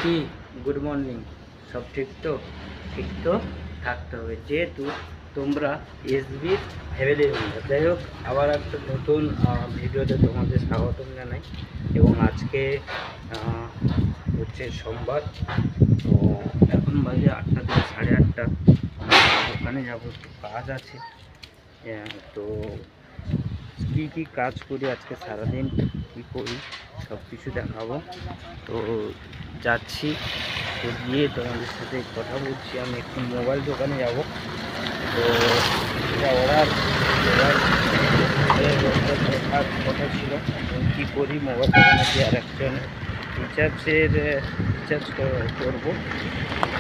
কি good morning, সব ঠিক তো? ঠিক তো থাকতে হবে, যেহেতু তোমরা এসবির অ্যাভেলেবেল। যাই হোক, আবার একটা নতুন ভিডিওতে তোমাদের স্বাগতম জানাই। এবং আজকে হচ্ছে সোমবার, তো এখন বাজে 8টা থেকে 8:30। ওখানে যাবো, একটু কাজ আছে। তো কী কী কাজ করি আজকে সারাদিন, কী করি সব কিছু দেখাবো। তো যাচ্ছি, তো গিয়ে তোমাদের সাথে কথা বলছি। আমি একটু মোবাইল দোকানে যাব। তো এটা অর্ডার দেখার কথা ছিল, কী করি মোবাইল দোকানে গিয়ে আর একজনের রিচার্জ করবো।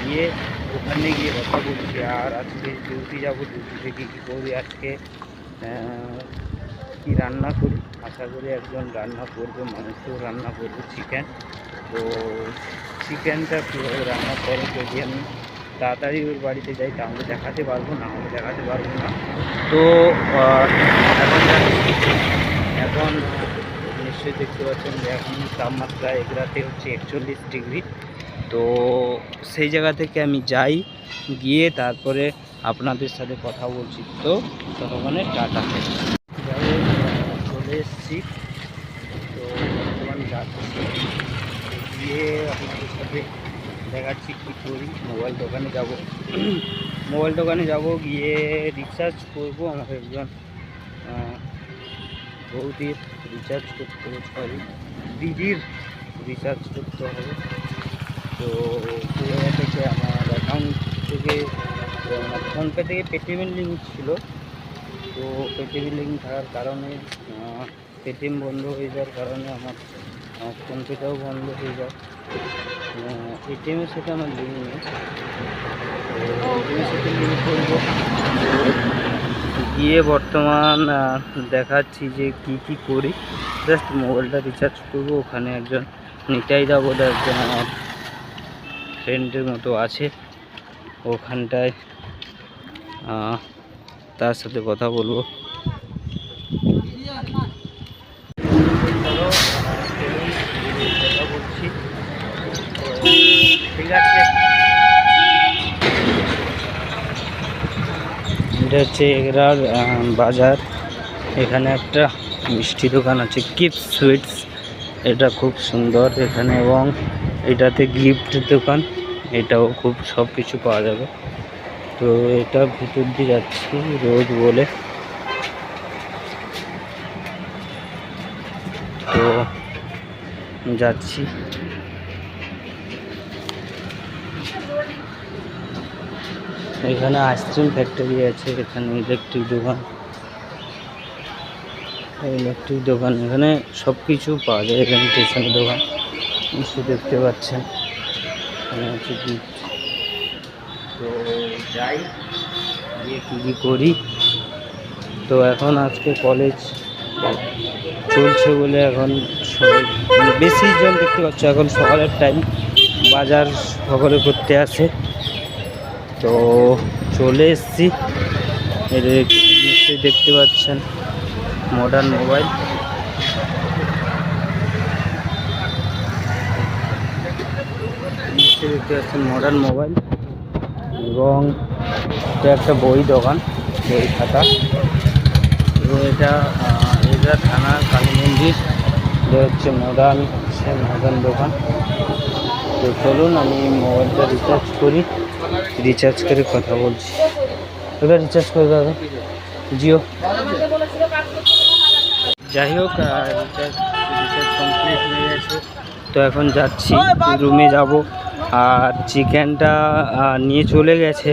গিয়ে ওখানে গিয়ে কথা বলছি। আর আজকে ডিউটি যাবো, ডিউটি থেকে কী করি আজকে, কি রান্না করি। আশা করি একজন রান্না করবে, মাংস রান্না করবে, চিকেন। তো চিকেনটা কীভাবে রান্না করে, যদি আমি তাড়াতাড়ি ওর বাড়িতে যাই তাহলে দেখাতে পারবো, না হলে দেখাতে পারবো না। তো এখন নিশ্চয়ই দেখতে পাচ্ছেন যে এখন তাপমাত্রা এগুলাতে হচ্ছে 41 ডিগ্রি। তো সেই জায়গা থেকে আমি যাই, গিয়ে তারপরে আপনাদের সাথে কথা বলছি। তো ততক্ষণে টাটা। চলে এসেছি, তো বর্তমান যাচ্ছি, গিয়ে আপনাদের সাথে দেখাচ্ছি কী করি। মোবাইল দোকানে যাব, গিয়ে রিচার্জ করবো। আমার একজন বৌদির রিচার্জ করতে হবে, দিদির রিচার্জ করতে হবে। তো সেই থেকে আমার অ্যাকাউন্ট থেকে, আমার ফোনপে থেকে পেটিএমের লিঙ্ক ছিল। তো পেটিএমের লিঙ্ক থাকার কারণে পেটিএম বন্ধ হয়ে যাওয়ার কারণে আমার ফোনপেটাও বন্ধ হয়ে যায়। এটিএমের সাথে আমার লিঙ্ক নেই। তো এটিএমের সাথে লিঙ্ক করবো, গিয়ে বর্তমান দেখাচ্ছি যে কি করি। জাস্ট মোবাইলটা রিচার্জ করবো। ওখানে একজন নিতাইদা বলে একজন আমার ফ্রেন্ডের মতো আছে, ওখানটায় তার সাথে কথা বলবো। কথা বলছি, ঠিক আছে। এটা হচ্ছে এগরার বাজার। এখানে একটা মিষ্টি দোকান আছে, কিডস সুইটস। এটা খুব সুন্দর এখানে, এবং এটাতে গিফট দোকান, এটাও খুব সব কিছু পাওয়া যাবে। তো এটা ভিতর দিয়ে যাচ্ছি রোজ বলে। তো যাচ্ছি, এখানে আইসক্রিম ফ্যাক্টরি আছে, এখানে ইলেকট্রিক দোকান, এখানে সব কিছু পাওয়া যায়। এখানে স্টেশনের দোকান নিশ্চয়ই দেখতে পাচ্ছেন, এখানে হচ্ছে গিফট। তো যাই, গিয়ে কী করি। তো এখন আজকে কলেজ চলছে বলে এখন সবাই, মানে বেশি জন দেখতে পাচ্ছ, এখন সকালের টাইম, বাজার সকলে করতে আসে। তো চলে এসছি, নিশ্চয়ই দেখতে পাচ্ছেন মডার্ন মোবাইল। নিশ্চয়ই দেখতে পাচ্ছেন মডার্ন মোবাইল, এবং এটা একটা বই দোকান, বই খাতা। এবং এটা থানা কালী মন্দির, এটা হচ্ছে মডার্ন দোকান। তো চলুন আমি মোবাইলটা রিচার্জ করে কথা বলছি। ওটা রিচার্জ করে দাদা, জিও। যাই হোক, রিচার্জ কমপ্লিট হয়ে গেছে। তো এখন যাচ্ছি, রুমে যাব। আর চিকেনটা নিয়ে চলে গেছে।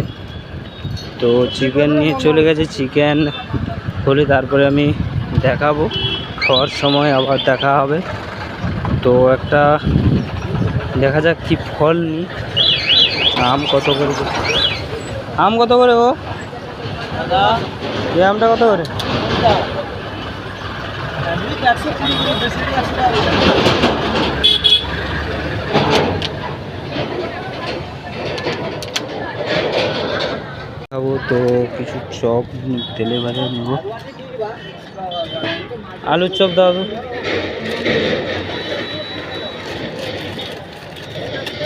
তো চিকেন হলে তারপরে আমি দেখাবো, খাওয়ার সময় আবার দেখা হবে। তো একটা দেখা যাক কি ফল নিই। আম কত করে ও এই আমটা কত করে? খাবো তো কিছু চপ, তেলে ভাজা নেব। আলুর চপ দাও তো।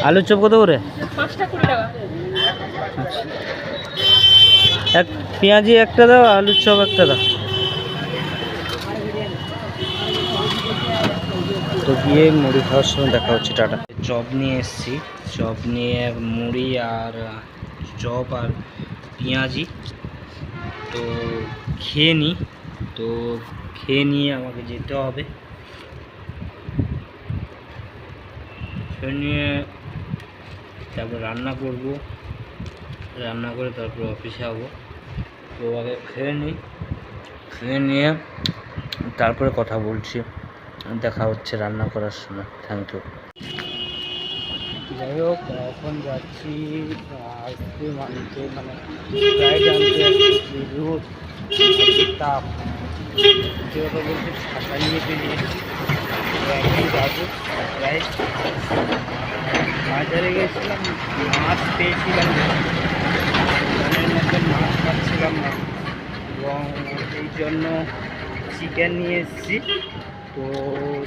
আলুর চপ কত করে? 5টা 20 টাকা। আচ্ছা, এক পেঁয়াজি একটা দাও, আলুর চপ একটা দাও। তো গিয়ে মুড়ি খাওয়ার সময় দেখা হচ্ছে, টাটা। চপ নিয়ে এসেছি, চপ নিয়ে মুড়ি আর চপ আর পেঁয়াজি। তো খেয়ে নিই, তো খেয়ে নিয়ে আমাকে যেতে হবে, খেয়ে নিয়ে তারপর রান্না করব, রান্না করে তারপর অফিসে যাবো। তো আগে খেয়ে নিই, খেয়ে নিয়ে তারপরে কথা বলছি, দেখা হচ্ছে রান্না করার সময়। Thank you. যাই হোক, এখন যাচ্ছি আইসক্রিম আনতে, মানে স্প্রাইট আনতে। রোদ, তাপ, সত্যি কথা বলতে ছাতা নিয়ে বেরিয়েছি। এখন যাবো স্প্রাইট। বাজারে গেছিলাম, মাছ পেয়েছিলাম, দোকানের মধ্যে মাছ পাচ্ছিলাম না, এবং এই জন্য চিকেন নিয়ে এসেছি। তো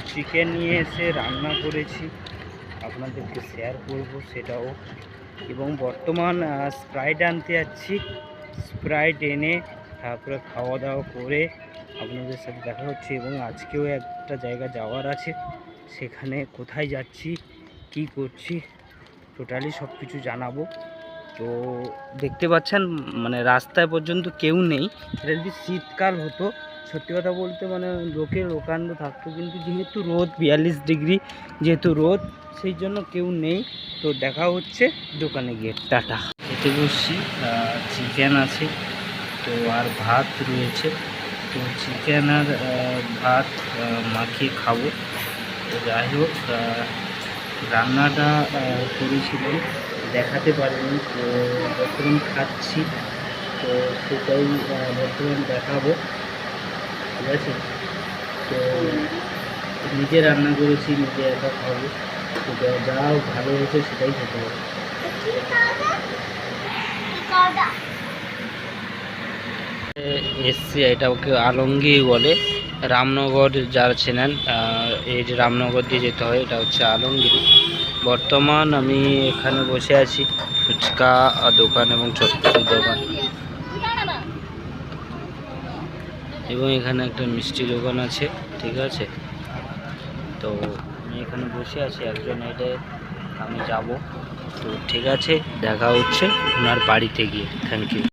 চিকেন নিয়ে এসে রান্না করেছি, আপনাদেরকে শেয়ার করব সেটাও। এবং বর্তমান স্প্রাইট আনতে যাচ্ছি, স্প্রাইট এনে তারপরে খাওয়া দাওয়া করে আপনাদের সাথে দেখা হচ্ছে। এবং আজকেও একটা জায়গা যাওয়ার আছে, সেখানে কোথায় যাচ্ছি, কি করছি, টোটালি সব কিছু জানাবো। তো দেখতে পাচ্ছেন, মানে রাস্তায় পর্যন্ত কেউ নেই। এটা যদি শীতকাল হতো, সত্যি কথা বলতে মানে লোকের লোকান্ড থাকতো, কিন্তু যেহেতু রোদ 42 ডিগ্রি, যেহেতু রোদ, সেই জন্য কেউ নেই। তো দেখা হচ্ছে দোকানে গিয়ে, টাটা। খেতে বসছি, চিকেন আছে, তো আর ভাত রয়েছে। তো চিকেন আর ভাত মাখিয়ে খাবো। তো যাই হোক, রান্নাটা করেছিলাম, দেখাতে পারিনি, তো বর্তমান খাচ্ছি, তো সেটাই বর্তমান দেখাবো, ঠিক আছে। তো নিজে রান্না করেছি, নিজে একা খাবো, তো যা ভালো হয়েছে সেটাই খেতে হবে। এসছি, এটা ওকে আলমগীর বলে, রামনগর যারা চেনেন, এই যে রামনগর দিয়ে যেতে হয়, এটা হচ্ছে আলমগিরি। বর্তমান আমি এখানে বসে আছি, ফুচকা দোকান এবং চটপটির দোকান, এবং এখানে একটা মিষ্টি দোকান আছে, ঠিক আছে। তো আমি এখানে বসে আছি, একজন এটা আমি যাব। তো ঠিক আছে, দেখা হচ্ছে ওনার বাড়িতে গিয়ে। Thank you.